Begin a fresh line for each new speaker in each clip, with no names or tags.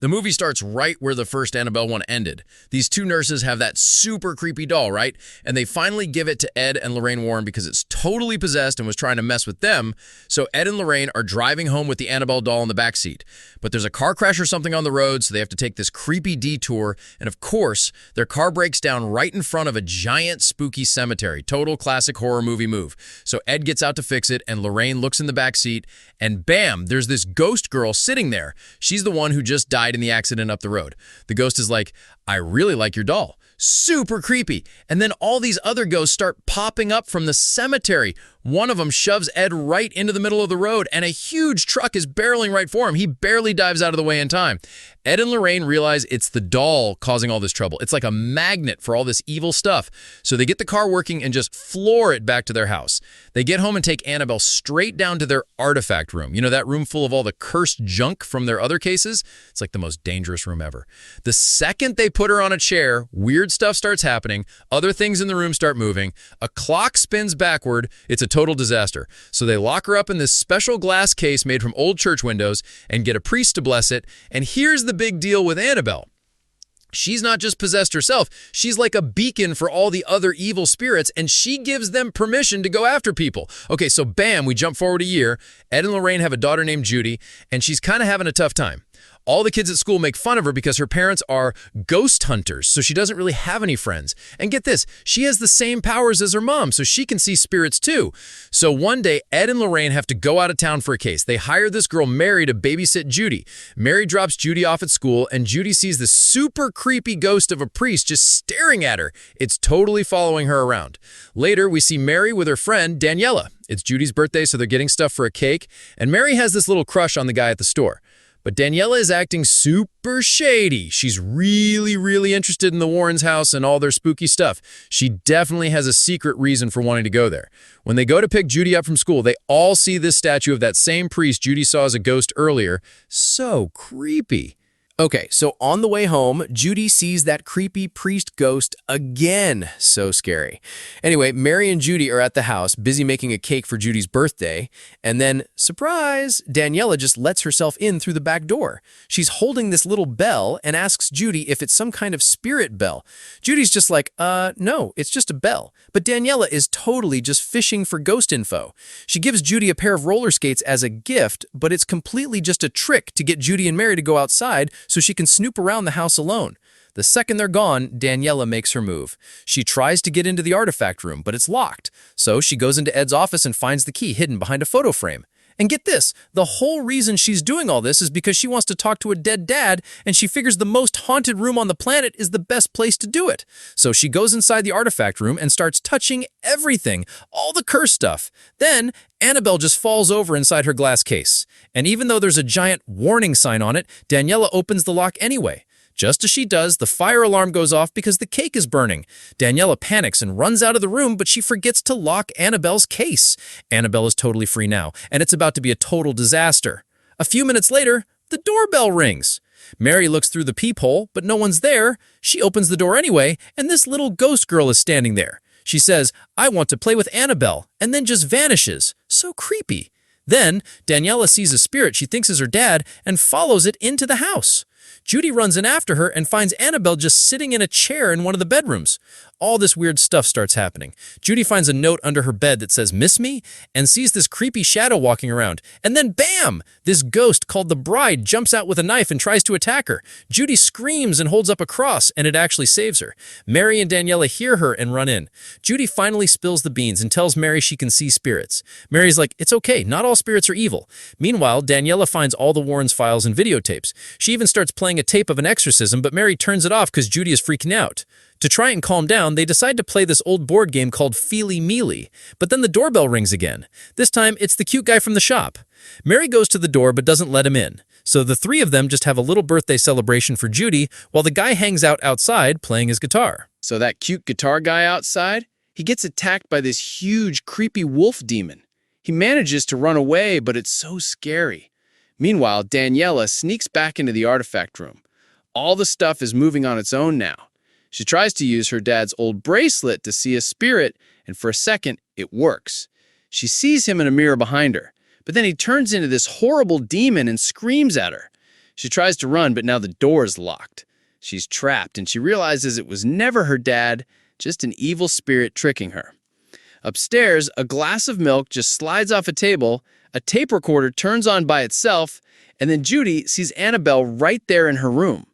The movie starts right where the first Annabelle one ended. These two nurses have that super creepy doll, right? And they finally give it to Ed and Lorraine Warren because it's totally possessed and was trying to mess with them. So Ed and Lorraine are driving home with the Annabelle doll in the backseat. But there's a car crash or something on the road, so they have to take this creepy detour. And of course, their car breaks down right in front of a giant spooky cemetery. Total classic horror movie move. So Ed gets out to fix it, and Lorraine looks in the backseat, and bam, there's this ghost girl sitting there. She's the one who just died in the accident up the road. The ghost is like, "I really like your doll." Super creepy. And then all these other ghosts start popping up from the cemetery. One of them shoves Ed right into the middle of the road, and a huge truck is barreling right for him. He barely dives out of the way in time. Ed and Lorraine realize it's the doll causing all this trouble. It's like a magnet for all this evil stuff. So they get the car working and just floor it back to their house. They get home and take Annabelle straight down to their artifact room. You know, that room full of all the cursed junk from their other cases? It's like the most dangerous room ever. The second they put her on a chair, weird stuff starts happening. Other things in the room start moving. A clock spins backward. It's a total disaster. So they lock her up in this special glass case made from old church windows and get a priest to bless it. And here's the big deal with Annabelle. She's not just possessed herself. She's like a beacon for all the other evil spirits, and she gives them permission to go after people. Okay, so bam, we jump forward a year. Ed and Lorraine have a daughter named Judy, and she's kind of having a tough time. All the kids at school make fun of her because her parents are ghost hunters, so she doesn't really have any friends. And get this, she has the same powers as her mom, so she can see spirits too. So one day, Ed and Lorraine have to go out of town for a case. They hire this girl Mary to babysit Judy. Mary drops Judy off at school, and Judy sees this super creepy ghost of a priest just staring at her. It's totally following her around. Later, we see Mary with her friend Daniela. It's Judy's birthday, so they're getting stuff for a cake, and Mary has this little crush on the guy at the store. But Daniela is acting super shady. She's really interested in the Warrens' house and all their spooky stuff. She definitely has a secret reason for wanting to go there. When they go to pick Judy up from school, they all see this statue of that same priest Judy saw as a ghost earlier. So creepy.
Okay, so on the way home, Judy sees that creepy priest ghost again. So scary. Anyway, Mary and Judy are at the house, busy making a cake for Judy's birthday, and then, surprise, Daniela just lets herself in through the back door. She's holding this little bell and asks Judy if it's some kind of spirit bell. Judy's just like, no, it's just a bell. But Daniela is totally just fishing for ghost info. She gives Judy a pair of roller skates as a gift, but it's completely just a trick to get Judy and Mary to go outside so she can snoop around the house alone. The second they're gone, Daniela makes her move. She tries to get into the artifact room, but it's locked. So she goes into Ed's office and finds the key hidden behind a photo frame. And get this, the whole reason she's doing all this is because she wants to talk to a dead dad, and she figures the most haunted room on the planet is the best place to do it. So she goes inside the artifact room and starts touching everything, all the cursed stuff. Then Annabelle just falls over inside her glass case. And even though there's a giant warning sign on it, Daniela opens the lock anyway. Just as she does, the fire alarm goes off because the cake is burning. Daniela panics and runs out of the room, but she forgets to lock Annabelle's case. Annabelle is totally free now, and it's about to be a total disaster. A few minutes later, the doorbell rings. Mary looks through the peephole, but no one's there. She opens the door anyway, and this little ghost girl is standing there. She says, "I want to play with Annabelle," and then just vanishes. So creepy. Then, Daniela sees a spirit she thinks is her dad and follows it into the house. Judy runs in after her and finds Annabelle just sitting in a chair in one of the bedrooms. All this weird stuff starts happening. Judy finds a note under her bed that says, "Miss me?" and sees this creepy shadow walking around. And then bam! This ghost called the bride jumps out with a knife and tries to attack her. Judy screams and holds up a cross, and it actually saves her. Mary and Daniela hear her and run in. Judy finally spills the beans and tells Mary she can see spirits. Mary's like, "It's okay, not all spirits are evil." Meanwhile, Daniela finds all the Warrens' files and videotapes. She even starts playing a tape of an exorcism, but Mary turns it off because Judy is freaking out. To try and calm down, they decide to play this old board game called Feely Mealy. But then the doorbell rings again. This time, it's the cute guy from the shop. Mary goes to the door but doesn't let him in. So the three of them just have a little birthday celebration for Judy while the guy hangs out outside playing his guitar.
So that cute guitar guy outside, he gets attacked by this huge, creepy wolf demon. He manages to run away, but it's so scary. Meanwhile, Daniela sneaks back into the artifact room. All the stuff is moving on its own now. She tries to use her dad's old bracelet to see a spirit, and for a second, it works. She sees him in a mirror behind her, but then he turns into this horrible demon and screams at her. She tries to run, but now the door is locked. She's trapped, and she realizes it was never her dad, just an evil spirit tricking her. Upstairs, a glass of milk just slides off a table, a tape recorder turns on by itself, and then Judy sees Annabelle right there in her room.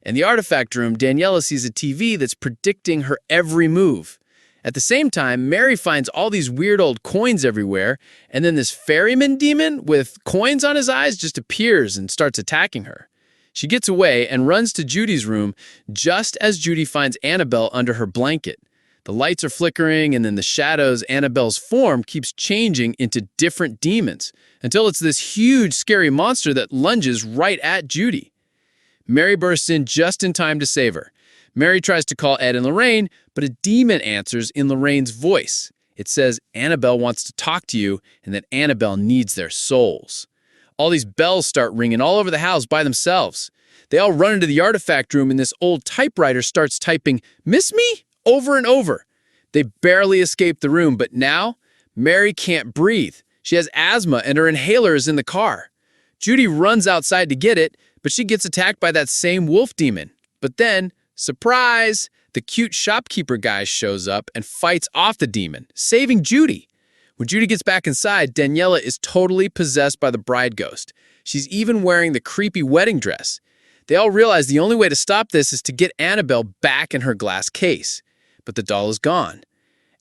In the artifact room, Daniela sees a TV that's predicting her every move. At the same time, Mary finds all these weird old coins everywhere, and then this ferryman demon with coins on his eyes just appears and starts attacking her. She gets away and runs to Judy's room just as Judy finds Annabelle under her blanket. The lights are flickering, and then the shadows, Annabelle's form keeps changing into different demons until it's this huge, scary monster that lunges right at Judy. Mary bursts in just in time to save her. Mary tries to call Ed and Lorraine, but a demon answers in Lorraine's voice. It says Annabelle wants to talk to you and that Annabelle needs their souls. All these bells start ringing all over the house by themselves. They all run into the artifact room, and this old typewriter starts typing, "Miss me?" over and over. They barely escape the room, but now Mary can't breathe. She has asthma and her inhaler is in the car. Judy runs outside to get it, but she gets attacked by that same wolf demon. But then, surprise, the cute shopkeeper guy shows up and fights off the demon, saving Judy. When Judy gets back inside, Daniela is totally possessed by the bride ghost. She's even wearing the creepy wedding dress. They all realize the only way to stop this is to get Annabelle back in her glass case. But the doll is gone.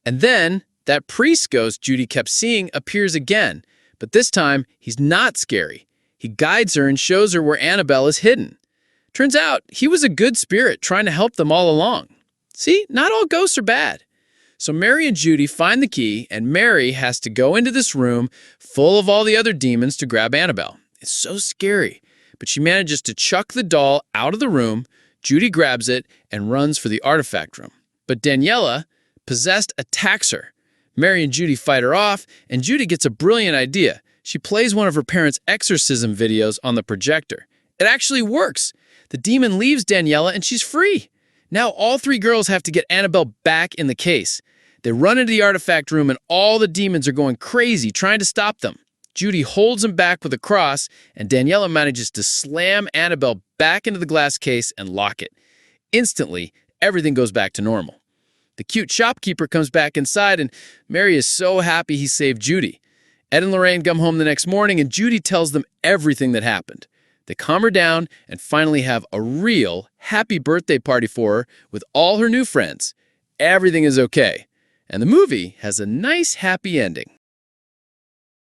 And then, that priest ghost Judy kept seeing appears again, but this time, he's not scary. He guides her and shows her where Annabelle is hidden. Turns out, he was a good spirit trying to help them all along. See, not all ghosts are bad. So Mary and Judy find the key, and Mary has to go into this room full of all the other demons to grab Annabelle. It's so scary, but she manages to chuck the doll out of the room. Judy grabs it and runs for the artifact room. But Daniela, possessed, attacks her. Mary and Judy fight her off, and Judy gets a brilliant idea. She plays one of her parents' exorcism videos on the projector. It actually works. The demon leaves Daniela, and she's free. Now all three girls have to get Annabelle back in the case. They run into the artifact room, and all the demons are going crazy trying to stop them. Judy holds them back with a cross, and Daniela manages to slam Annabelle back into the glass case and lock it. Instantly, everything goes back to normal. The cute shopkeeper comes back inside, and Mary is so happy he saved Judy. Ed and Lorraine come home the next morning, and Judy tells them everything that happened. They calm her down and finally have a real happy birthday party for her with all her new friends. Everything is okay. And the movie has a nice happy ending.